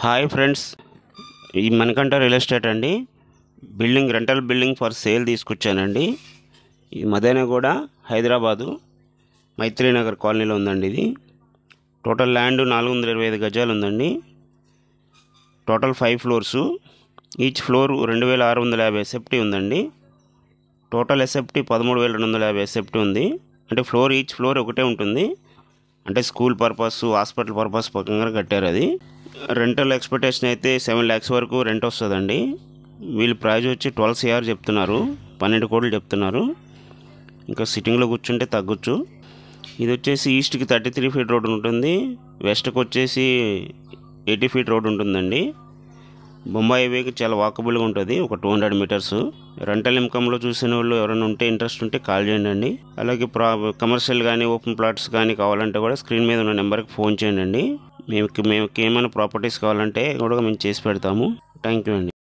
Hi friends, ఈ Manikanta real estate అండి. Rental building for sale తీసుకొచ్చానండి. ఇది మదనగూడ, హైదరాబాదు, మైత్రీనగర్ కాలనీలో ఉందండి. ఇది టోటల్ ల్యాండ్ 425 గజాలు ఉందండి. Total 5 floors. Each floor 2650 SFT ఉందండి. టోటల్ ఎస్ఎఫ్టీ 13250 ఎస్ఎఫ్టీ ఉంది. అంటే ఈచ్ ఫ్లోర్ ఒకటే ఉంటుంది. అంటే స్కూల్ పర్పస్, హాస్పిటల్ పర్పస్ పక్కన కట్టారు. అది రెంటల్ ఎక్స్పెక్టేషన్ అయితే 7 lakhs వరకు రెంట్ వస్తుందండి. వీళ్ళు ప్రైస్ వచ్చి 12 CR చెప్తున్నారు, 12 కోట్లు చెప్తున్నారు. ఇంకా సిట్టింగ్లో కూర్చుంటే తగ్గొచ్చు. ఇది వచ్చేసి ఈస్ట్కి 33 feet రోడ్ ఉంటుంది, వెస్ట్కి వచ్చేసి 80 feet రోడ్ ఉంటుందండి. బొంబాయి హైవేకి చాలా వాకబుల్గా ఉంటుంది, ఒక 200 meters. రెంటల్ ఇన్కమ్లో చూసిన వాళ్ళు ఎవరైనా ఉంటే ఇంట్రెస్ట్ ఉంటే కాల్ చేయండి అండి. అలాగే కమర్షియల్ కానీ ఓపెన్ ప్లాట్స్ కానీ కావాలంటే కూడా స్క్రీన్ మీద ఉన్న నెంబర్కి ఫోన్ చేయండి అండి. మేము ఏమైనా ప్రాపర్టీస్ కావాలంటే కూడా మేము చేసి పెడతాము. థ్యాంక్ యూ అండి.